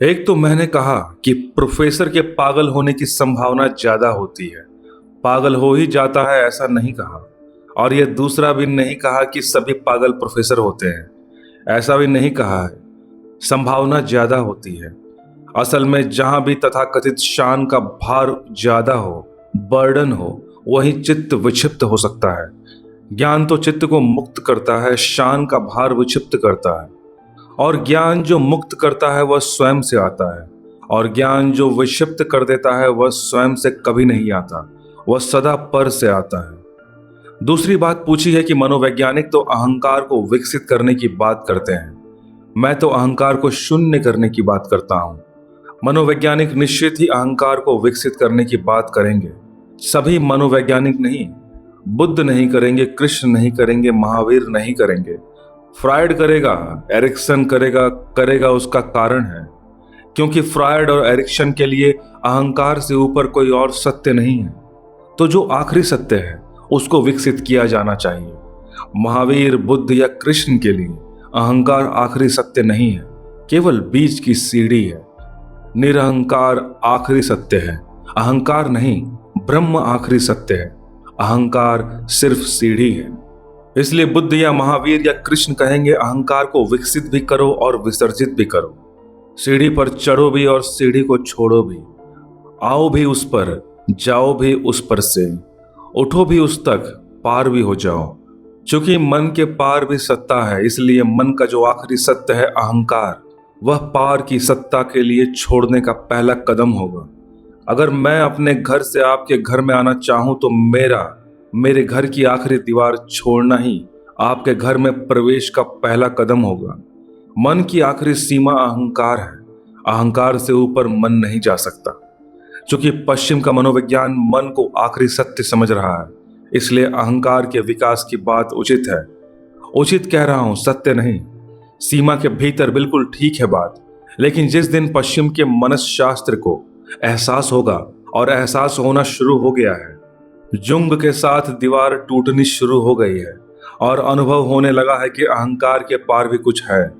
एक तो मैंने कहा कि प्रोफेसर के पागल होने की संभावना ज्यादा होती है। पागल हो ही जाता है ऐसा नहीं कहा। और यह दूसरा भी नहीं कहा कि सभी पागल प्रोफेसर होते हैं, ऐसा भी नहीं कहा है। संभावना ज्यादा होती है। असल में जहां भी तथाकथित शान का भार ज्यादा हो, बर्डन हो, वहीं चित्त विक्षिप्त हो सकता है। ज्ञान तो चित्त को मुक्त करता है, शान का भार विक्षिप्त करता है। और ज्ञान जो मुक्त करता है वह स्वयं से आता है, और ज्ञान जो विक्षिप्त कर देता है वह स्वयं से कभी नहीं आता, वह सदा पर से आता है। दूसरी बात पूछी है कि मनोवैज्ञानिक तो अहंकार को विकसित करने की बात करते हैं, मैं तो अहंकार को शून्य करने की बात करता हूं। मनोवैज्ञानिक निश्चित ही अहंकार को विकसित करने की बात करेंगे। सभी मनोवैज्ञानिक नहीं, बुद्ध नहीं करेंगे, कृष्ण नहीं करेंगे, महावीर नहीं करेंगे। फ्रायड करेगा, एरिक्सन करेगा, करेगा उसका कारण है क्योंकि फ्रायड और एरिक्सन के लिए अहंकार से ऊपर कोई और सत्य नहीं है। तो जो आखिरी सत्य है उसको विकसित किया जाना चाहिए। महावीर, बुद्ध या कृष्ण के लिए अहंकार आखिरी सत्य नहीं है, केवल बीच की सीढ़ी है। निरहंकार आखिरी सत्य है, अहंकार नहीं। ब्रह्म आखिरी सत्य है, अहंकार सिर्फ सीढ़ी है। इसलिए बुद्ध या महावीर या कृष्ण कहेंगे अहंकार को विकसित भी करो और विसर्जित भी करो। सीढ़ी पर चढ़ो भी और सीढ़ी को छोड़ो भी। आओ भी उस पर, जाओ भी उस पर से, उठो भी उस तक, पार भी हो जाओ। क्योंकि मन के पार भी सत्ता है, इसलिए मन का जो आखिरी सत्य है अहंकार, वह पार की सत्ता के लिए छोड़ने का पहला कदम होगा। अगर मैं अपने घर से आपके घर में आना चाहूं तो मेरे घर की आखिरी दीवार छोड़ना ही आपके घर में प्रवेश का पहला कदम होगा। मन की आखिरी सीमा अहंकार है, अहंकार से ऊपर मन नहीं जा सकता। क्योंकि पश्चिम का मनोविज्ञान मन को आखिरी सत्य समझ रहा है, इसलिए अहंकार के विकास की बात उचित है। उचित कह रहा हूं, सत्य नहीं। सीमा के भीतर बिल्कुल ठीक है बात, लेकिन जिस दिन पश्चिम के मनसशास्त्र को एहसास होगा, और एहसास होना शुरू हो गया है, जुंग के साथ दीवार टूटनी शुरू हो गई है और अनुभव होने लगा है कि अहंकार के पार भी कुछ है।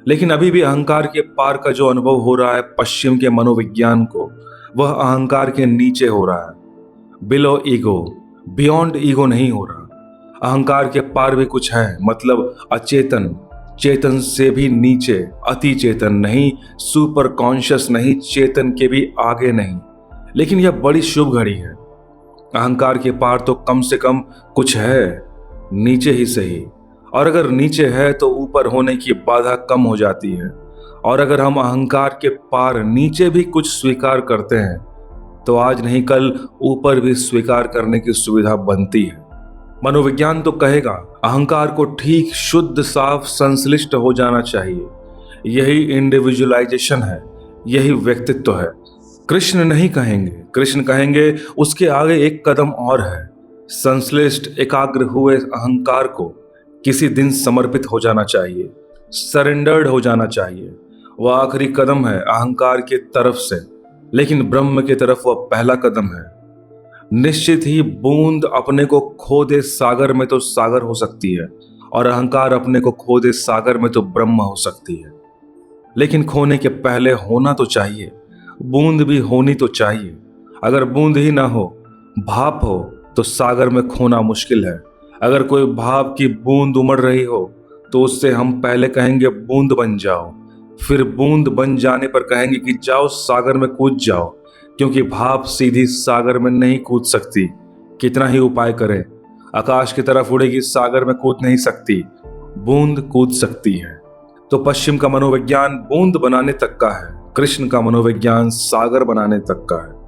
लेकिन अभी भी अहंकार के पार का जो अनुभव हो रहा है पश्चिम के मनोविज्ञान को, वह अहंकार के नीचे हो रहा है। बिलो ईगो, बियॉन्ड ईगो नहीं हो रहा। अहंकार के पार भी कुछ है, मतलब अचेतन, चेतन से भी नीचे, अति चेतन नहीं, सुपर कॉन्शियस नहीं, चेतन के भी आगे नहीं। लेकिन यह बड़ी शुभ घड़ी है। अहंकार के पार तो कम से कम कुछ है, नीचे ही सही। और अगर नीचे है तो ऊपर होने की बाधा कम हो जाती है। और अगर हम अहंकार के पार नीचे भी कुछ स्वीकार करते हैं तो आज नहीं कल ऊपर भी स्वीकार करने की सुविधा बनती है। मनोविज्ञान तो कहेगा अहंकार को ठीक, शुद्ध, साफ, संश्लिष्ट हो जाना चाहिए। यही इंडिविजुअलाइजेशन है, यही व्यक्तित्व है। कृष्ण नहीं कहेंगे, कृष्ण कहेंगे उसके आगे एक कदम और है। संश्लिष्ट, एकाग्र हुए अहंकार को किसी दिन समर्पित हो जाना चाहिए, सरेंडर्ड हो जाना चाहिए। वह आखिरी कदम है अहंकार की तरफ से, लेकिन ब्रह्म की तरफ वह पहला कदम है। निश्चित ही बूंद अपने को खो दे सागर में तो सागर हो सकती है, और अहंकार अपने को खो दे सागर में तो ब्रह्म हो सकती है। लेकिन खोने के पहले होना तो चाहिए, बूंद भी होनी तो चाहिए। अगर बूंद ही ना हो, भाप हो, तो सागर में खोना मुश्किल है। अगर कोई भाप की बूंद उमड़ रही हो तो उससे हम पहले कहेंगे बूंद बन जाओ, फिर बूंद बन जाने पर कहेंगे कि जाओ सागर में कूद जाओ, क्योंकि भाप सीधी सागर में नहीं कूद सकती। कितना ही उपाय करें, आकाश की तरफ उड़ेगी, सागर में कूद नहीं सकती। बूंद कूद सकती है। तो पश्चिम का मनोविज्ञान बूंद बनाने तक का है, कृष्ण का मनोविज्ञान सागर बनाने तक का है।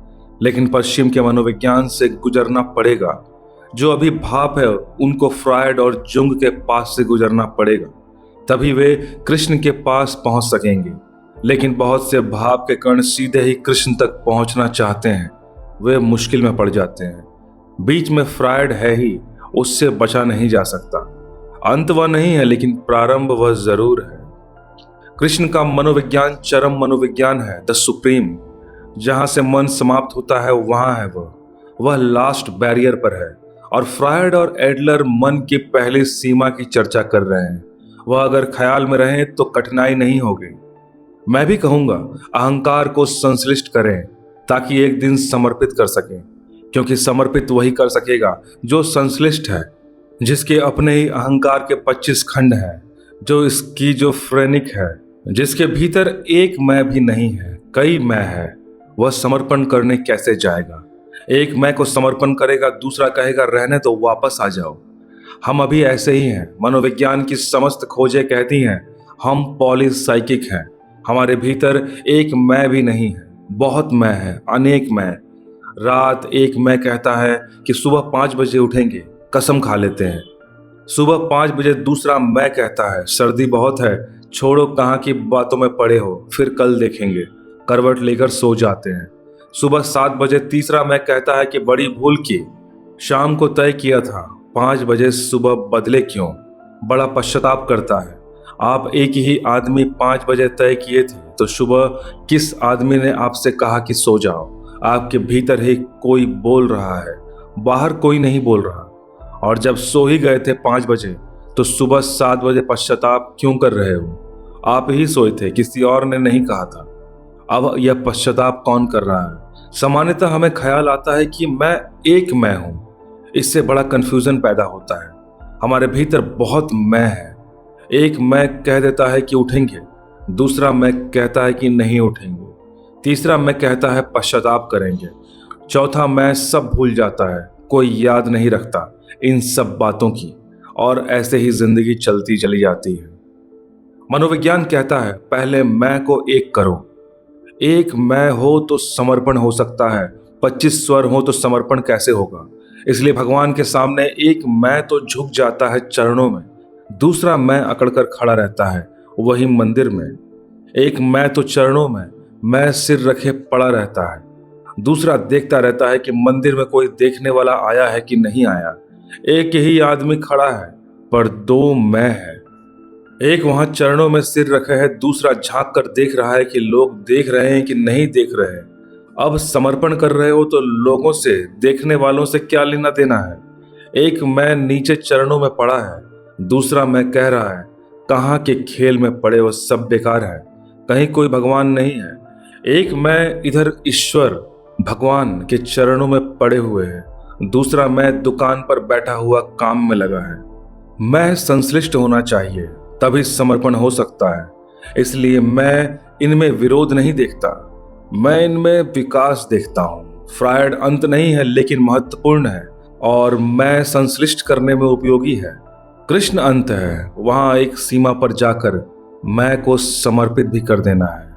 लेकिन पश्चिम के मनोविज्ञान से गुजरना पड़ेगा। जो अभी भाप है उनको फ्रायड और जुंग के पास से गुजरना पड़ेगा, तभी वे कृष्ण के पास पहुंच सकेंगे। लेकिन बहुत से भाप के कण सीधे ही कृष्ण तक पहुंचना चाहते हैं, वे मुश्किल में पड़ जाते हैं। बीच में फ्रायड है ही, उससे बचा नहीं जा सकता। अंत वह नहीं है, लेकिन प्रारंभ वह जरूर है। कृष्ण का मनोविज्ञान चरम मनोविज्ञान है, द सुप्रीम। जहां से मन समाप्त होता है वहां है वह लास्ट बैरियर पर है। और फ्रायड और एडलर मन की पहली सीमा की चर्चा कर रहे हैं। वह अगर ख्याल में रहे तो कठिनाई नहीं होगी। मैं भी कहूंगा अहंकार को संश्लिष्ट करें ताकि एक दिन समर्पित कर सकें, क्योंकि समर्पित वही कर सकेगा जो संश्लिष्ट है, जिसके अपने ही अहंकार के 25 खंड हैं, जो स्किज़ोफ्रेनिक है, जिसके भीतर एक मैं भी नहीं है, कई मैं है। वह समर्पण करने कैसे जाएगा? एक मैं को समर्पण करेगा, दूसरा कहेगा रहने तो वापस आ जाओ। हम अभी ऐसे ही हैं। मनोविज्ञान की समस्त खोजें कहती हैं हम पॉलीसाइकिक हैं। हमारे भीतर एक मैं भी नहीं है, बहुत मैं है, अनेक मैं। रात एक मैं कहता है कि सुबह 5 बजे उठेंगे, कसम खा लेते हैं। सुबह 5 बजे दूसरा मैं कहता है सर्दी बहुत है, छोड़ो कहाँ की बातों में पड़े हो, फिर कल देखेंगे, करवट लेकर सो जाते हैं। सुबह 7 बजे तीसरा मैं कहता है कि बड़ी भूल की, शाम को तय किया था, 5 बजे सुबह बदले क्यों, बड़ा पश्चाताप करता है। आप एक ही आदमी 5 बजे तय किए थे, तो सुबह किस आदमी ने आपसे कहा कि सो जाओ? आपके भीतर ही कोई बोल रहा है, बाहर कोई नहीं बोल रहा। और जब सो ही गए थे 5 बजे, तो सुबह 7 बजे पश्चाताप क्यों कर रहे हो? आप ही सोए थे, किसी और ने नहीं कहा था। अब यह पश्चाताप कौन कर रहा है? सामान्यतः हमें ख्याल आता है कि मैं हूं। इससे बड़ा कंफ्यूजन पैदा होता है। हमारे भीतर बहुत मैं है। एक मैं कह देता है कि उठेंगे, दूसरा मैं कहता है कि नहीं उठेंगे, तीसरा मैं कहता है पश्चाताप करेंगे, चौथा मैं सब भूल जाता है, कोई याद नहीं रखता इन सब बातों की, और ऐसे ही जिंदगी चलती चली जाती है। मनोविज्ञान कहता है पहले मैं को एक करो। एक मैं हो तो समर्पण हो सकता है, 25 स्वर हो तो समर्पण कैसे होगा? इसलिए भगवान के सामने एक मैं तो झुक जाता है चरणों में, दूसरा मैं अकड़कर खड़ा रहता है वही मंदिर में। एक मैं तो चरणों में, मैं सिर रखे पड़ा रहता है, दूसरा देखता रहता है कि मंदिर में कोई देखने वाला आया है कि नहीं आया। एक ही आदमी खड़ा है पर 2 मैं है। एक वहां चरणों में सिर रखे है, दूसरा झांक कर देख रहा है कि लोग देख रहे हैं कि नहीं देख रहे हैं। अब समर्पण कर रहे हो तो लोगों से, देखने वालों से क्या लेना देना है? एक मैं नीचे चरणों में पड़ा है, दूसरा मैं कह रहा है कहाँ के खेल में पड़े वो सब बेकार है, कहीं कोई भगवान नहीं है। एक मैं इधर ईश्वर भगवान के चरणों में पड़े हुए है, दूसरा मैं दुकान पर बैठा हुआ काम में लगा है। मैं संश्लिष्ट होना चाहिए, तभी समर्पण हो सकता है। इसलिए मैं इनमें विरोध नहीं देखता, मैं इनमें विकास देखता हूँ। फ्रायड अंत नहीं है लेकिन महत्वपूर्ण है, और मैं संश्लिष्ट करने में उपयोगी है। कृष्ण अंत है, वहां एक सीमा पर जाकर मैं को समर्पित भी कर देना है।